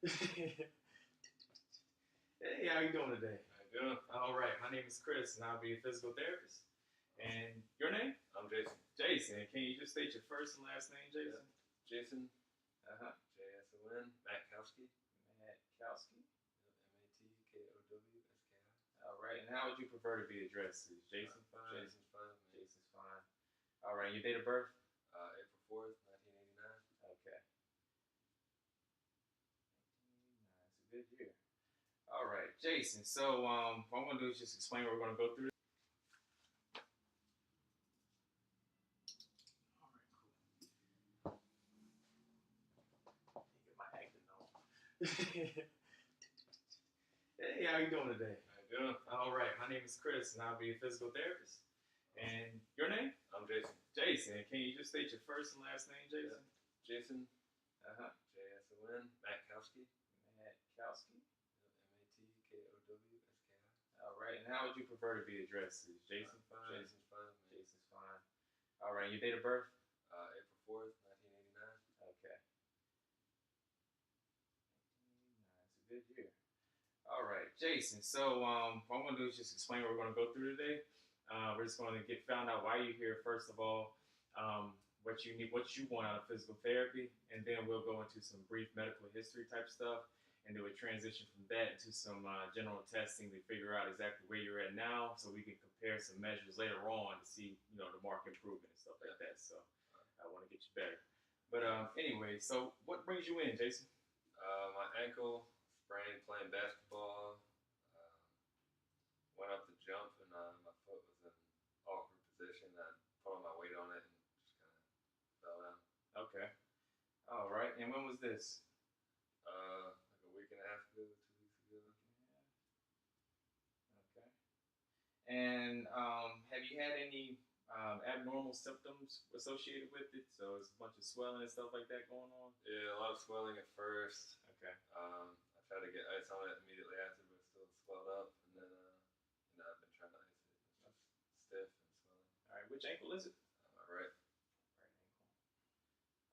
Hey, how you doing today? How you doing? All right, my name is Chris, and I'll be a physical therapist. And your name? I'm Jason. Jason. Can you just state your first and last name, Jason? Jason, Uh-huh. J-S-O-N, Matkowski, Matkowski. M-A-T-K-O-W-S-K-I. All right, and how would you prefer to be addressed? Is Jason fine? Jason's fine. Jason's fine. All right, your date of birth? April 4th, 1989. Okay. 1989. It's a good year. All right, Jason. So, what I'm gonna do is just explain what we're gonna go through. All right, cool. Get my acting on. Hey, how you doing today? How you doing? All right, my name is Chris, and I'll be a physical therapist. And your name? I'm Jason. Jason. Can you just state your first and last name, Jason? Jason, Uh-huh. J-S-O-N, Matkowski, Matkowski. M-A-T-K-O-W-S-K-I. All right, and how would you prefer to be addressed? Is Jason fine? Jason's fine. Jason's fine. All right, your date of birth? April 4th, 1989. Okay. 1989. It's a good year. All right, Jason. So, what I'm gonna do is just explain what we're gonna go through today. We're just gonna found out why you're here first of all, what you need, what you want out of physical therapy, and then we'll go into some brief medical history type stuff, and then we'll transition from that into some general testing to figure out exactly where you're at now, so we can compare some measures later on to see, the mark improvement and stuff like that. So, I want to get you better. But anyway, so what brings you in, Jason? My ankle sprained playing basketball. Went up to jump and my foot was in an awkward position. I put all my weight on it and just kind of fell down. Okay. All right. And when was this? Like a week and a half ago, 2 weeks ago. Okay. And have you had any abnormal symptoms associated with it? So it's a bunch of swelling and stuff like that going on? Yeah, a lot of swelling at first. Okay. I tried to get ice on it immediately after, but it still swelled up. And then, I've been trying to ice it. It's just stiff and swelling. All right. Which ankle is it? My right. Right ankle.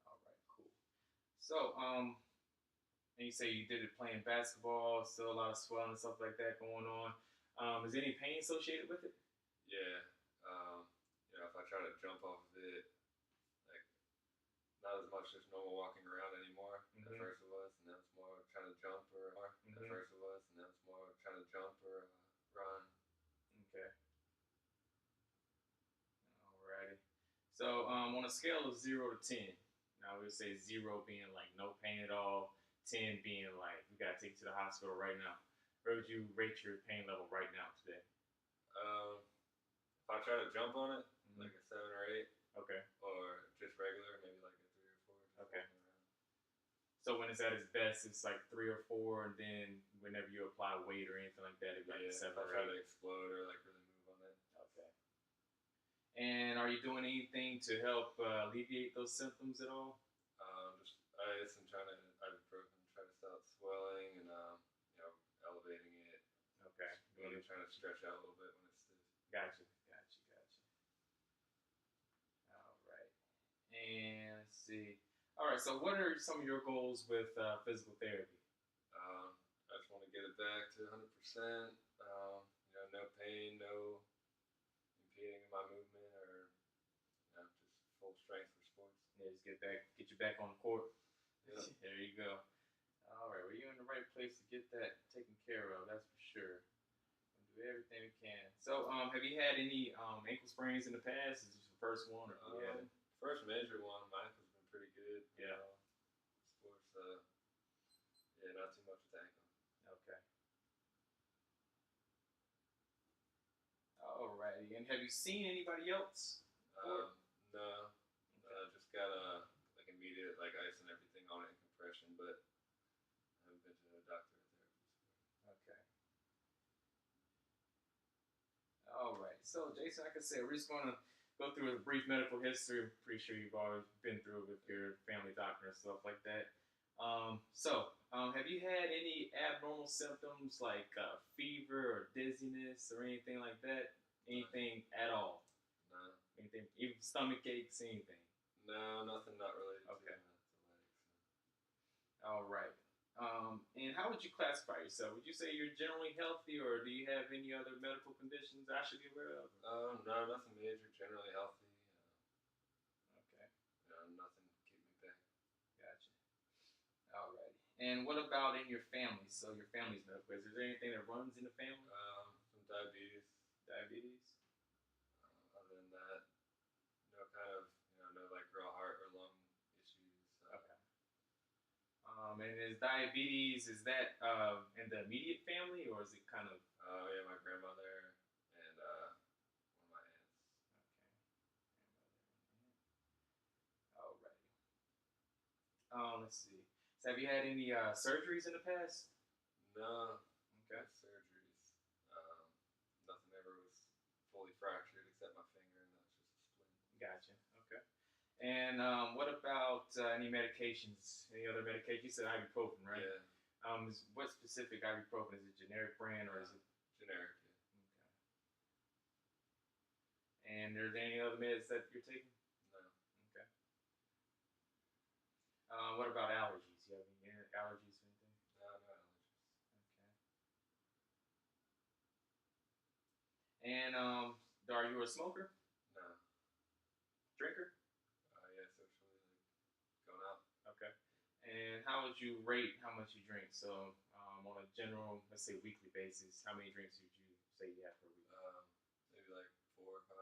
All right. Cool. So, and you say you did it playing basketball, still a lot of swelling and stuff like that going on. Is there any pain associated with it? Yeah. If I try to jump off of it, like, not as much as normal walking around anymore. Mm-hmm. At first it was, and now it's more trying to jump or Mm-hmm. at first it was, and now it's more trying to jump or run. Okay. Alrighty. So on a scale of 0 to 10, now we would say 0 being like no pain at all, 10 being like we gotta take you to the hospital right now. Where would you rate your pain level right now today? If I try to jump on it, Mm-hmm. like a 7 or 8, Okay. or just regular, maybe like a 3 or 4. Okay. So when it's at its best, it's like 3 or 4, and then whenever you apply weight or anything like that, it's like Yeah, 7 if I or try 8. to explode or like really move on it. Okay. And are you doing anything to help alleviate those symptoms at all? Just ice and trying to ibuprofen, try to stop swelling and elevating it. Okay. Really trying to stretch out a little bit when it's stiff. Gotcha. All right. And let's see. All right. So, what are some of your goals with physical therapy? I just want to get it back to 100%. No pain, no impeding in my movement, or just full strength for sports. Yeah, just get you back on the court. Yeah. There you go. All right. Well, you're in the right place to get that taken care of. That's for sure. We'll do everything we can. So, have you had any ankle sprains in the past? Is this your first one, or have you had it? First major one, my ankle's been pretty good. Yeah. Sports, not too much with the ankle. Okay. Alrighty. And have you seen anybody else? No. Just got like immediate like ice and everything on it and compression, but I haven't been to a doctor or therapist. Okay. All right. So, Jason, like I said, we're just going to go through a brief medical history. I'm pretty sure you've always been through it with your family doctor and stuff like that. Have you had any abnormal symptoms like fever or dizziness or anything like that? Anything at all? No. Anything, even stomach aches, anything? No, nothing not related Okay. to legs. All right. And how would you classify yourself? Would you say you're generally healthy, or do you have any other medical conditions I should be aware of? No, nothing major. Generally healthy. Okay, Nothing keep me back. gotcha. Alrighty. And what about in your family? So your family's medical. Is there anything that runs in the family? Some diabetes. Diabetes. Other than that, no kind of no like real heart or lung issues. Okay. And is diabetes, is that in the immediate family, or is it kind of? Yeah, my grandmother and one of my aunts. Okay. Alrighty. Let's see. So have you had any surgeries in the past? No, Okay. no surgeries. Nothing ever was fully fractured except my finger, and that was just a splint. Gotcha. Okay. And what about any medications? Any other medication? You said ibuprofen, right? Yeah. What specific ibuprofen? Is it generic brand or is it generic? Yeah. okay? And are there any other meds that you're taking? No. Okay. What about allergies? You have any allergies or anything? No, no allergies. Okay. And are you a smoker? No. Drinker? Yeah, socially, like going out. Okay. And how would you rate how much you drink? So on a general, let's say weekly basis, how many drinks would you say you have per week? Maybe like 4 or 5.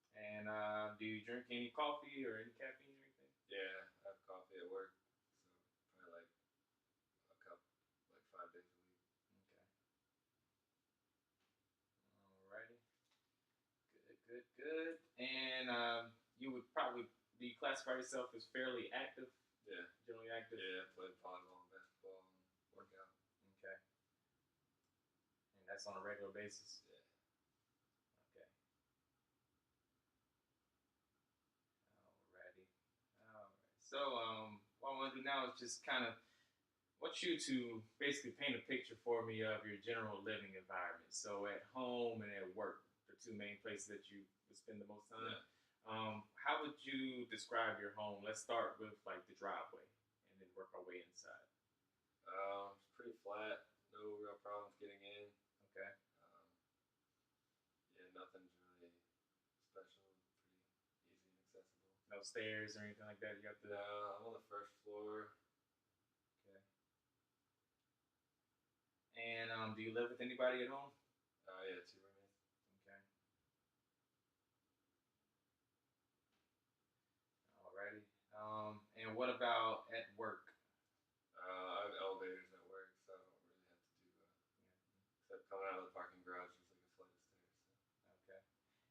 Okay. And do you drink any coffee or any caffeine or anything? Yeah, I have coffee at work, so probably like a cup, like 5 days a week. Okay. Alrighty. Good. And you would probably, do you classify yourself as fairly active? Yeah. Generally active? Yeah, played volleyball and basketball and work out. Okay. And that's on a regular basis? Yeah. Okay. Alrighty. Alright. So what I want to do now is just kind of want you to basically paint a picture for me of your general living environment. So at home and at work, the two main places that you would spend the most time. Yeah. How would you describe your home? Let's start with like the driveway and then work our way inside. It's pretty flat. No real problems getting in. Okay. Yeah, nothing's really special. Pretty easy and accessible. No stairs or anything like that. You have to. No, I'm on the first floor. Okay. And do you live with anybody at home? Yeah, 2 roommates. Okay. Alrighty. And what about at work? I have elevators at work, so I don't really have to do except coming out of the parking garage. There's like a flight of stairs. So. Okay.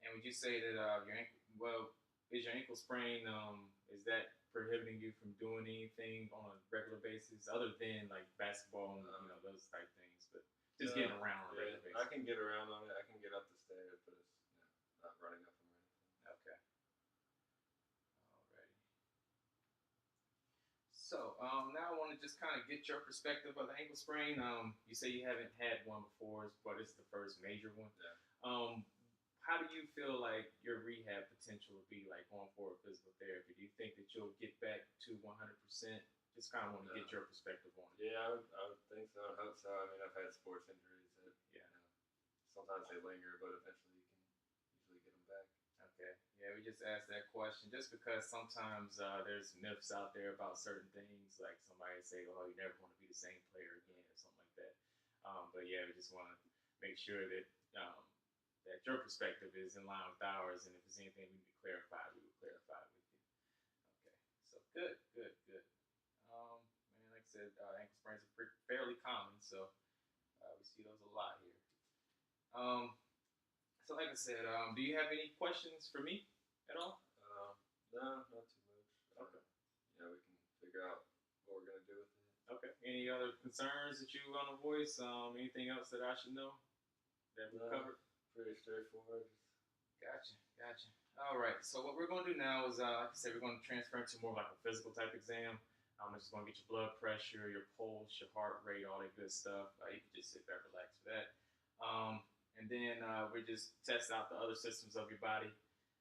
And would you say that your ankle, well, is your ankle sprain? Is that prohibiting you from doing anything on a regular basis other than like basketball and those type things, but just getting around on a regular basis? I can get around on it. I can get up the stairs, but it's not running up them or anything. Okay. Alrighty. So now I want to just kind of get your perspective of the ankle sprain. You say you haven't had one before, but it's the first major one. Yeah. How do you feel like your rehab potential would be like going forward physical therapy? Do you think that you'll get back to 100%? Just kind of want to get your perspective on it. Yeah, I would think so. I hope so. I mean, I've had sports injuries that sometimes they linger, but eventually you can usually get them back. Okay. Yeah, we just asked that question just because sometimes there's myths out there about certain things. Like somebody say, "Oh, you never want to be the same player again," or something like that. But yeah, we just want to make sure that that your perspective is in line with ours, and if there's anything we need to clarify, we will clarify it with you. Okay. So good. Man, like I said, ankle sprains are fairly common, so we see those a lot here. So like I said, do you have any questions for me at all? No, not too much. Okay. We can figure out what we're gonna do with it. Okay. Any other concerns that you want to voice? Anything else that I should know that we've covered? Pretty straightforward. Gotcha. All right. So what we're going to do now is, like I said, we're going to transfer into more like a physical type exam. I'm just going to get your blood pressure, your pulse, your heart rate, all that good stuff. You can just sit back, relax for that. And then we just test out the other systems of your body.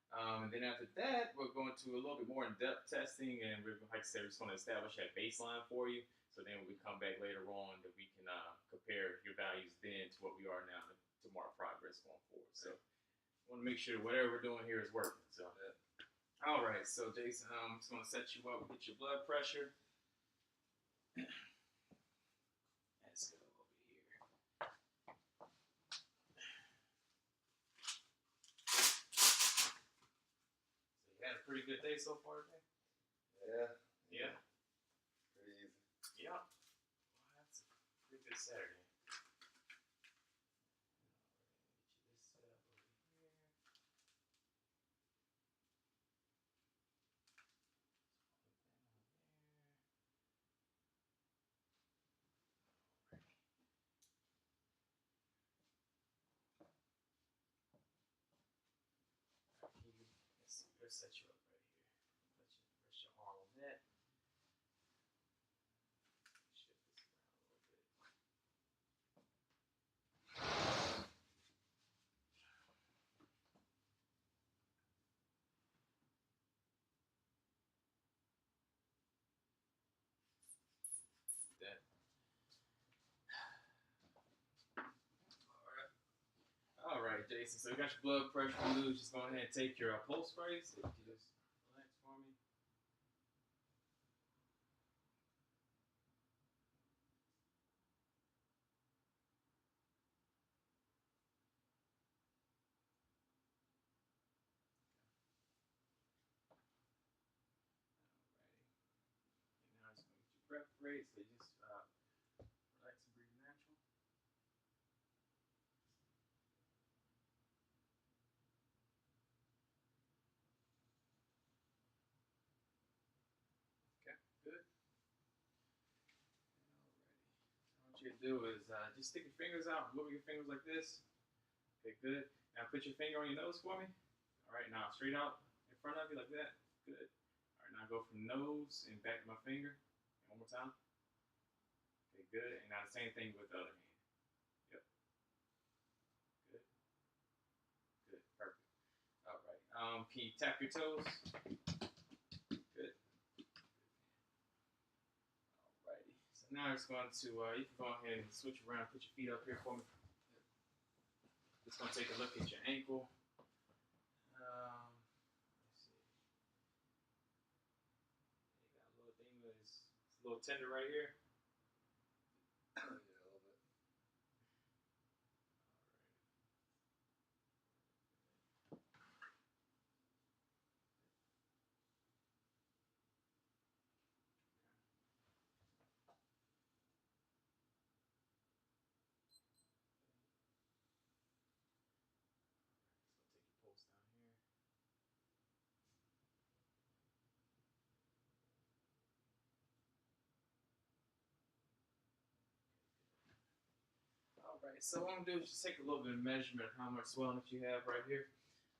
And then after that, we're going to a little bit more in-depth testing, and we're, like I said, we're just going to establish that baseline for you. So then we come back later on that we can compare your values then to what we are now to mark progress going forward. So I want to make sure whatever we're doing here is working. So, all right. So Jason, I'm just going to set you up, get your blood pressure. Let's go over here. So you had a pretty good day so far today? Yeah. Yeah. Pretty easy. Yeah. Well, that's a pretty good Saturday. Get you this set up over here. Let's see, we'll set you up right here. Rest your arm on that. Shift this around a little bit. That. All right, Jason. So you got your blood pressure removed. Just go ahead and take your pulse race. If you just relax for me. Alrighty. And now just gonna get your breath rate. So just relax and breathe natural. Okay, good. Alrighty. What you do is just stick your fingers out, wiggle your fingers like this. Okay, good. Now put your finger on your nose for me. All right, now straight out in front of you like that. Good. All right, now go from nose and back to my finger. And one more time. Okay, good. And now the same thing with the other hand. Yep. Good. Good. Perfect. All right. Can you tap your toes? Good. Alrighty. So now it's going to, you can go ahead and switch around, put your feet up here for me. Just going to take a look at your ankle. Let's see. You got a little thing that's a little tender right here. Yeah, a little bit. Just gonna take your pulse down here. All right, so what I'm gonna do is just take a little bit of measurement of how much swelling that you have right here.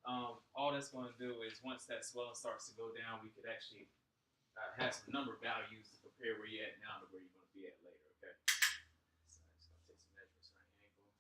All that's gonna do is once that swelling starts to go down, we could actually have some number values to compare where you're at now to where you're gonna be at later. Okay. So I'm just gonna take some measurements around your ankle.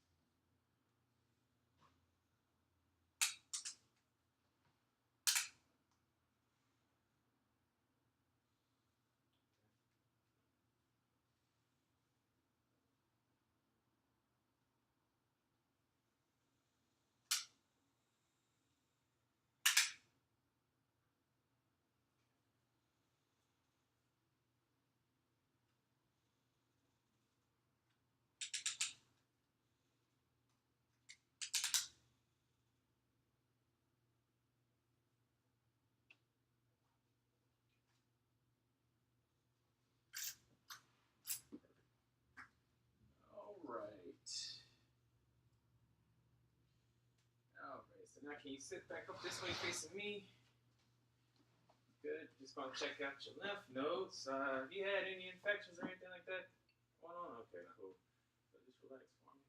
All right. All right. So now can you sit back up this way facing me? Good. Just gonna check out your lymph nodes. Have you had any infections or anything like that going on? Okay, cool. So just relax for me.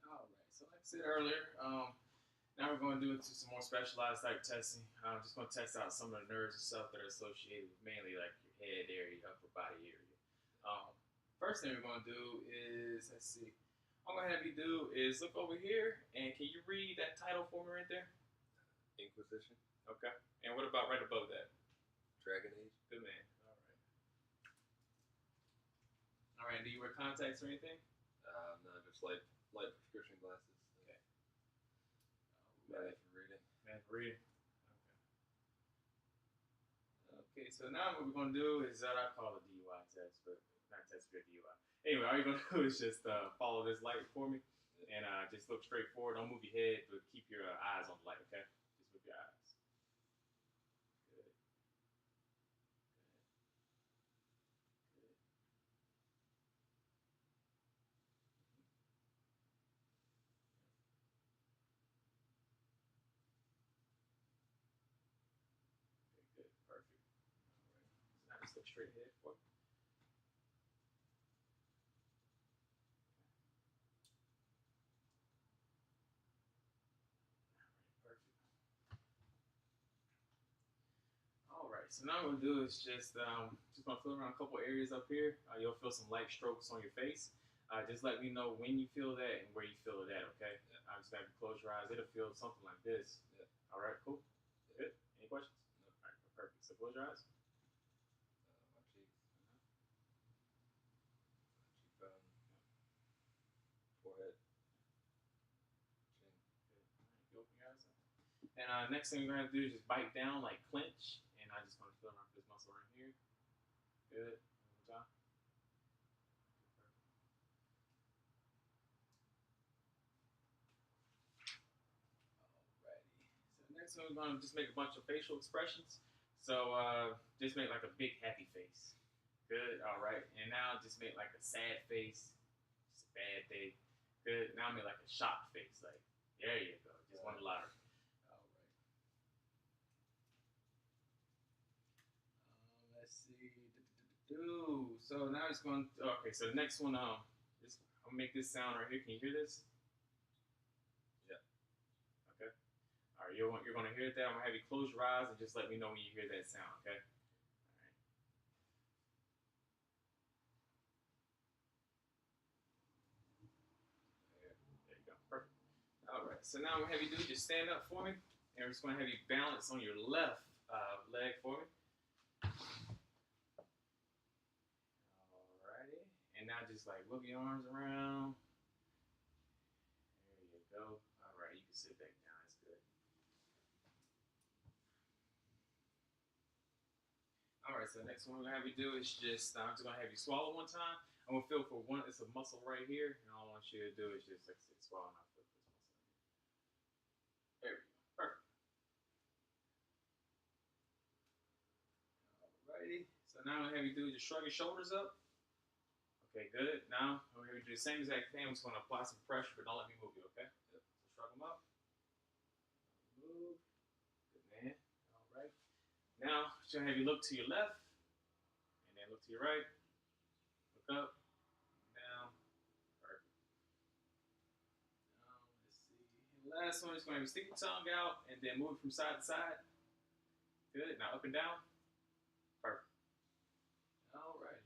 All right. So like I said earlier, Now we're going to do into some more specialized type testing. I'm just going to test out some of the nerves and stuff that are associated with mainly like your head area, upper body area. Um, First thing we're going to do is, let's see, what I'm going to have you do is look over here and can you read that title for me right there? Inquisition. Okay. And what about right above that? Dragon Age. Good man. All right. All right. Do you wear contacts or anything? No, just light prescription glasses. Okay. Mainly for reading. Man, for reading. Okay. Okay. So now what we're gonna do is I call it DUI test, but not test for DUI. Anyway, all you're gonna do is just follow this light for me, and just look straight forward. Don't move your head, but keep your eyes on the light. Okay. Just with your eyes. Good. Good. Good. Okay. Good. Perfect. All right. So now just look straight ahead for me. Perfect. All right. So now what I'm gonna do is just gonna feel around a couple areas up here. You'll feel some light strokes on your face. Just let me know when you feel that and where you feel it at. Okay. Yeah. I'm just gonna close your eyes. It'll feel something like this. Yeah. All right. Cool. Yeah. Good. Any questions? No. All right. Perfect. So close your eyes. My cheeks, cheekbone, forehead, chin. Good. All right. You open your eyes. And next thing we're gonna do is just bite down, like clench, and I just want to feel around this muscle right here. Good. One more time. Alrighty. So next one we're gonna just make a bunch of facial expressions. So just make like a big happy face. Good. All right. And now just make like a sad face. It's a bad day. Good. Now make like a shocked face. Like there you go. Just one louder. All right. Let's see. So now it's going. Okay. So the next one. I'll make this sound right here. Can you hear this? Yeah. Okay. All right. You're gonna hear that. I'm gonna have you close your eyes and just let me know when you hear that sound. Okay. All right. There you go. Perfect. All right. So now I'm gonna have you do just stand up for me, and we're just gonna have you balance on your left leg for me. Alrighty. And now just like whip your arms around. There you go. All right. You can sit back down. That's good. All right. So the next one we're gonna have you do is I'm just gonna have you swallow one time. I'm gonna feel for one. It's a muscle right here, and all I want you to do is just like I said, swallow and I'll feel this muscle. There we go. Perfect. Alrighty. So now I'm gonna have you do is just shrug your shoulders up. Okay, good. Now I'm gonna do the same exact thing. I'm just gonna apply some pressure, but don't let me move you. Okay. Yep. So shrug them up. Move. Good man. All right. Now I'm gonna have you look to your left, and then look to your right. Look up, down. Perfect. Let's see. And the last one is going to be stick your tongue out and then move it from side to side. Good. Now up and down. Perfect. All right.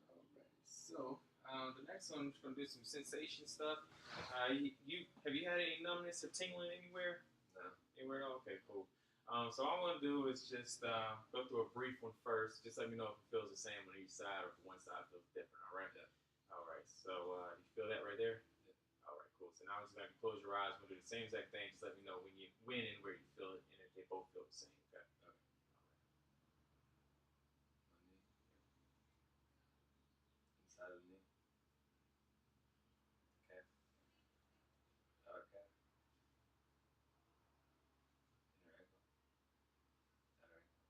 All right. So the next one is going to do some sensation stuff. You have you had any numbness or tingling anywhere? No. Anywhere at all? Okay, cool. So all I'm gonna do is just go through a brief one first. Just let me know if it feels the same on each side or if one side feels different. All right. Yeah. All right. So you feel that right there? Yeah. All right. Cool. So now I'm just gonna close your eyes. We'll do the same exact thing. Just let me know when and where you feel it, and if they both feel the same. Okay. Okay. My knee. Inside of the knee. Calf. Outer calf. Inner ankle. Outer ankle.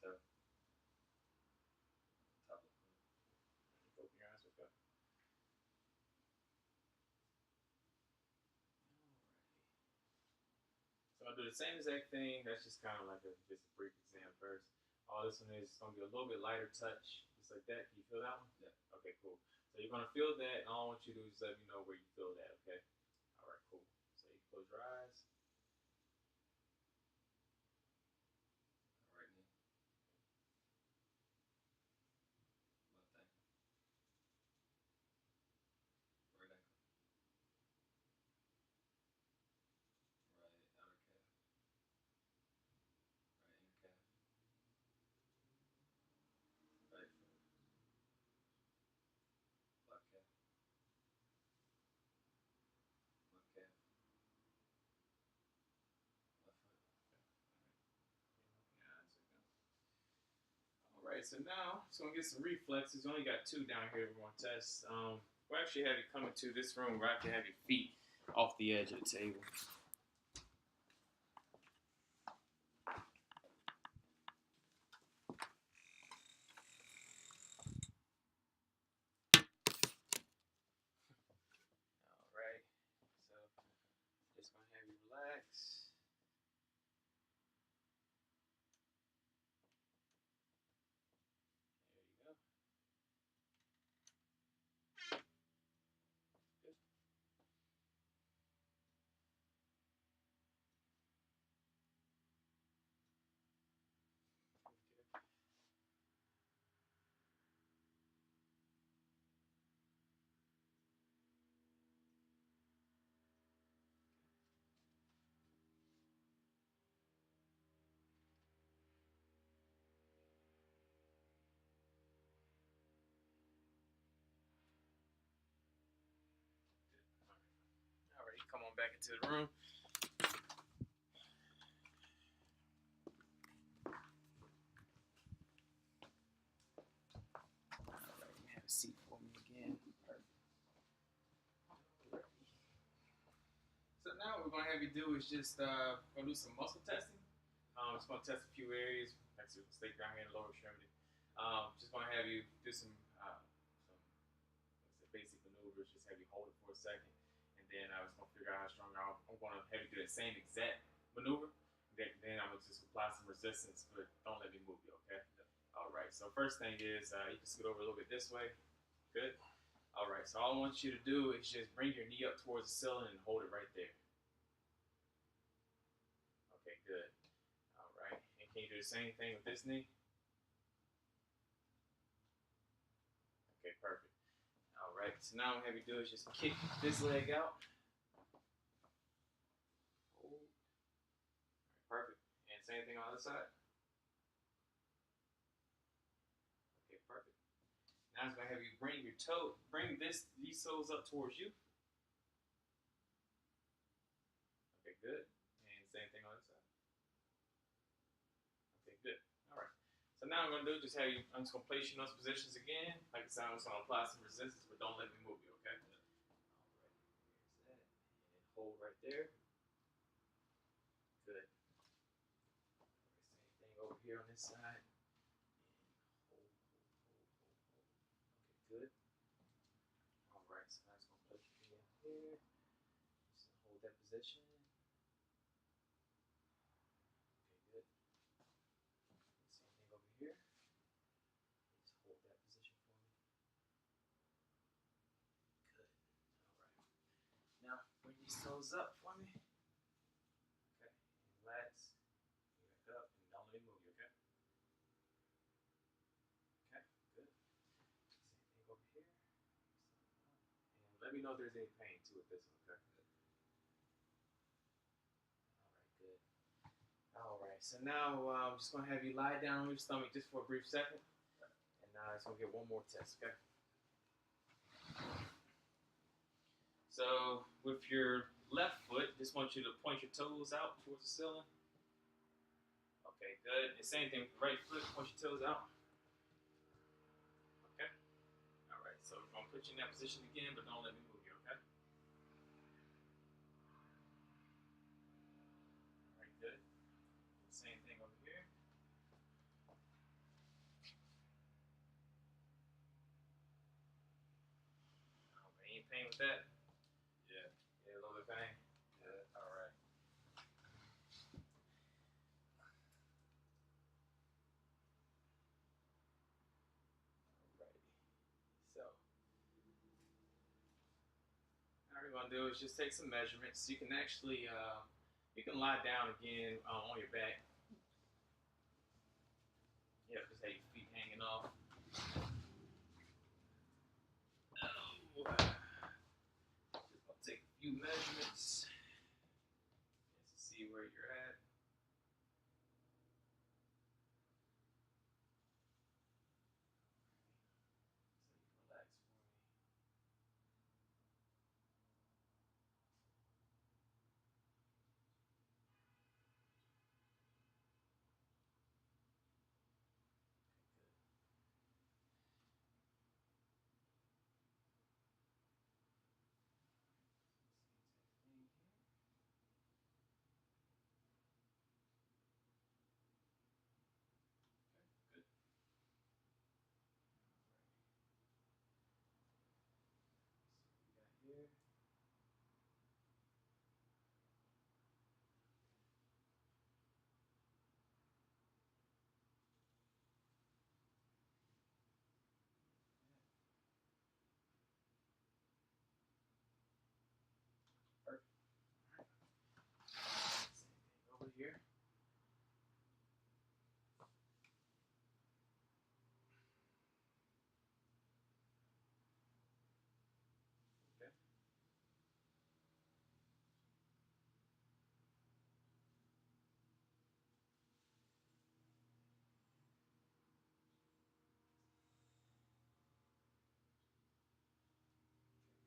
Toe. Top of the foot. Open your eyes. Okay. So I'll do the same exact thing. That's just kind of like just a brief exam first. All this one is going to be a little bit lighter touch. Just like that. Can you feel that one? Yeah. Okay, cool. So you're gonna feel that, and all I want you to do is let me know where you feel that. Okay. All right, cool. So you close your eyes. Right knee. Left ankle. Right ankle. Right outer calf. Right inner calf. Right foot. Left calf. Left calf. Left foot. Yeah, that's it. All right, so now it's gonna get some reflexes. We only got two down here we're gonna test. We'll actually have you come into this room where I can have your feet off the edge of the table. All right, so just gonna have you relax. There you go. Good. Good. All right, come on back into the room. All right, have a seat for me again. Perfect. Alrighty. So now what we're gonna have you do is just gonna do some muscle testing. Just gonna test a few areas, like some stake down here in the lower extremity. Just gonna have you do some basic maneuvers. Just have you hold it for a second, and then I was gonna figure out how strong I'm gonna have you do that same exact maneuver. Then I'm gonna just apply some resistance, but don't let me move you, okay? All right. So first thing is you can scoot over a little bit this way. Good. All right. So all I want you to do is just bring your knee up towards the ceiling and hold it right there. Okay. Good. All right. And can you do the same thing with this knee? Okay. Perfect. All right. So now what I'm have you do is just kick this leg out. Hold. All right, perfect. And same thing on the other side. Okay. Perfect. Now I'm gonna have you bring these toes up towards you. Okay. Good. And same thing on the other side. Okay, good. All right. So now I'm gonna do just have you. I'm just gonna place you in those positions again. Like I said, I'm just gonna apply some resistance, but don't let me move you. Okay. All right. Here's that. And hold right there. Good. All right. Same thing over here on this side. And hold, hold, hold, hold, hold. Okay. Good. All right. So now I'm just gonna place you in here. Just hold that position. Okay. Good. Same thing over here. Just hold that position for me. Good. All right. Now bring these toes up for me. Okay. And relax. Back up and don't let me move you, okay? Okay, good. Same thing over here. And let me know if there's any pain too with this one, okay? All right, good. All right, so now I'm just gonna have you lie down on your stomach just for a brief second. And now I'm just gonna get one more test, okay? So with your left foot, just want you to point your toes out towards the ceiling. Okay, good. And same thing with the right foot, point your toes out. Okay. All right. So I'm gonna put you in that position again, but don't let me move you. Okay. All right. Good. Same thing over here. All right. Any pain with that? Yeah. Yeah, a little bit of pain. Yeah. All right. gonna do is just take some measurements. You can actually you can lie down again on your back. Yep, just have your feet hanging off. Oh, just gonna take a few measurements just to see where you're at. So you relax for me. Good. We got here. Perfect. Same thing over here. Okay.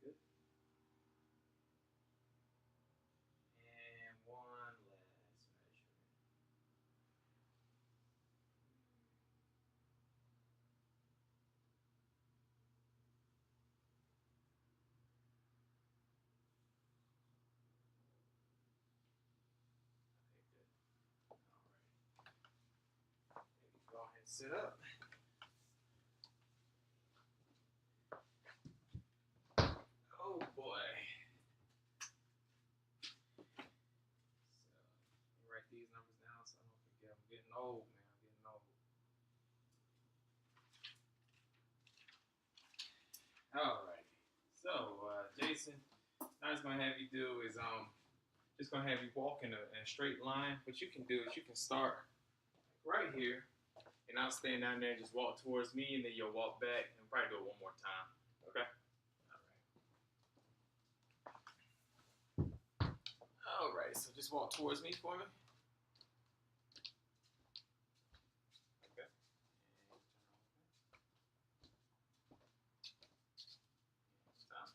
Good. And one last measurement. Okay, good. All right. Maybe go ahead and sit up. Oh boy. So, let me write these numbers down so I don't forget. I'm getting old, man. I'm getting old. Alright. So, Jason, now I'm gonna have you do is just gonna have you walk in a straight line. What you can do is you can start right here, and I'll stand down there and just walk towards me, and then you'll walk back, and probably do it one more time. Okay. All right. So just walk towards me for me. Okay. And time.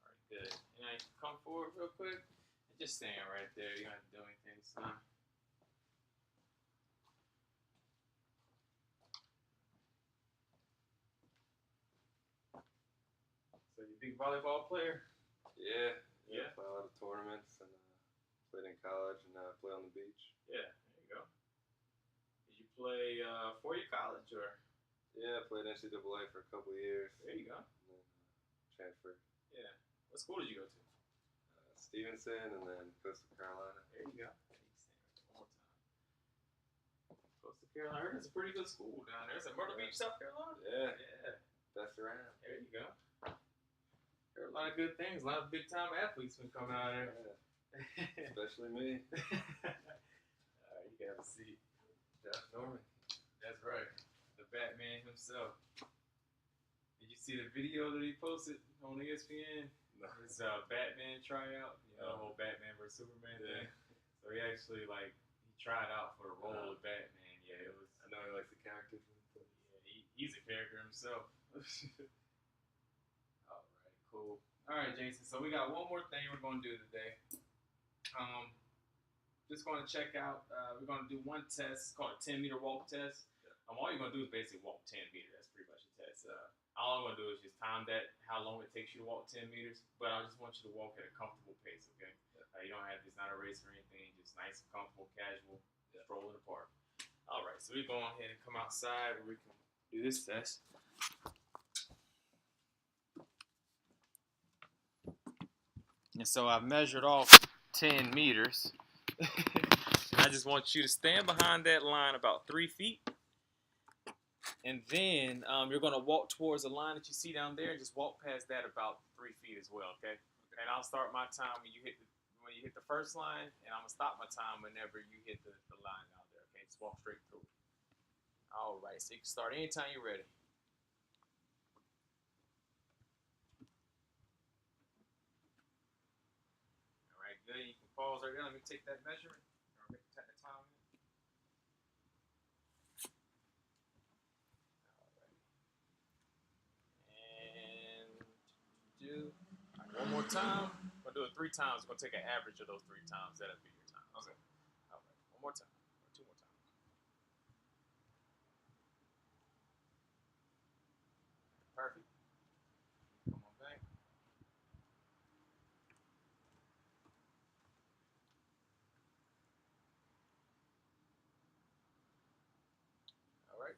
All right. Good. And I come forward real quick. And just stand right there. You don't have to do anything this time. So you a big volleyball player? Yeah. Yeah. Play a lot of tournaments and played in college and play on the beach. Yeah. There you go. Did you play for your college or? Yeah, I played NCAA for a couple of years. There you go. And then transferred. Yeah. What school did you go to? Stevenson and then Coastal Carolina. There you go. One more time. Coastal Carolina. That's a pretty good school down there. Is it Myrtle Beach, South Carolina? Yeah. Yeah. Best around. There you go. There are a lot of good things. A lot of big time athletes been coming out of there. Yeah. Especially me. All right, you can have a seat. Josh Norman. That's right. The Batman himself. Did you see the video that he posted on ESPN? No. His Batman tryout. You know, the whole Batman vs Superman thing. So he actually he tried out for the role of Batman. Yeah, it was. I know he likes the characters. Yeah, he's a character himself. All right, cool. All right, Jason. So we got one more thing we're going to do today. Just going to check out. We're going to do one test called a 10-meter walk test. All you're going to do is basically walk 10 meters. That's pretty much the test. All I'm going to do is just time that, how long it takes you to walk 10 meters. But I just want you to walk at a comfortable pace, okay? You don't have, it's not a race or anything. Just nice, comfortable, casual, stroll in the park. All right, so we're going ahead and come outside where we can do this test. And so I've measured off 10 meters. And I just want you to stand behind that line about 3 feet. And then you're going to walk towards the line that you see down there and just walk past that about 3 feet as well, okay? And I'll start my time when you hit the first line, and I'm going to stop my time whenever you hit the line down there, okay? Just walk straight through. All right, so you can start anytime you're ready. All right, good. You can pause right there. Let me take that measurement. Or take the time. All right. And do. All right, one more time. I'm going to do it 3 times. We're going to take an average of those 3 times. That'll be your time. Okay. All right, one more time. 2 more times. Perfect. Come on back. All right.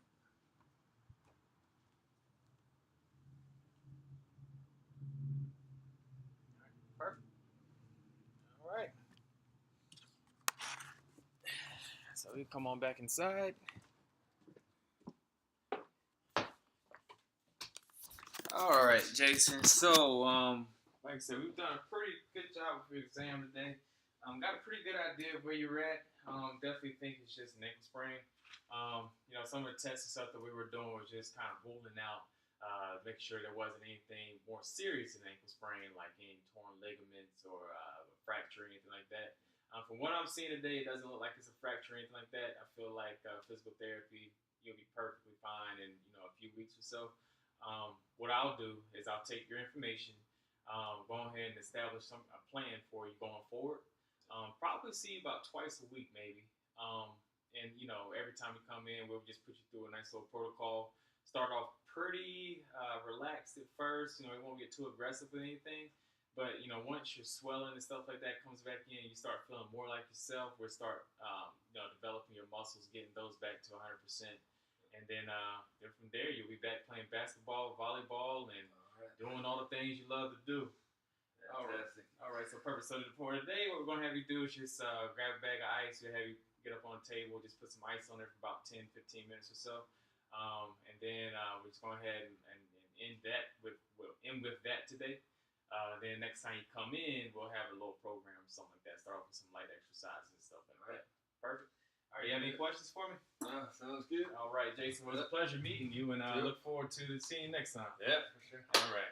Perfect. All right. So we come on back inside. All right, Jason. So, like I said, we've done a pretty good job with your exam today. Got a pretty good idea of where you're at. Definitely think it's just an ankle sprain. Some of the tests and stuff that we were doing was just kind of ruling out, making sure there wasn't anything more serious than ankle sprain, like any torn ligaments or fracture or anything like that. From what I'm seeing today, it doesn't look like it's a fracture or anything like that. I feel like physical therapy, you'll be perfectly fine in a few weeks or so. What I'll do is I'll take your information, go ahead and establish a plan for you going forward. Probably see you about twice a week, maybe. Every time you come in, we'll just put you through a nice little protocol. Start off pretty relaxed at first. We won't get too aggressive with anything. But once your swelling and stuff like that comes back in, you start feeling more like yourself. We'll start, developing your muscles, getting those back to 100%. And then from there, you'll be back playing basketball, volleyball, and doing all the things you love to do. Fantastic. All right, so perfect. So for today, what we're going to have you do is just grab a bag of ice. We'll have you get up on the table, just put some ice on there for about 10, 15 minutes or so. And then we're just going to go ahead and end with that today. Then next time you come in, we'll have a little program or something like that. Start off with some light exercises and stuff like that. Perfect. All right, you have any questions for me? Sounds good. All right, Jason. Well, it was a pleasure meeting you, and I look forward to seeing you next time. Yeah, for sure. All right.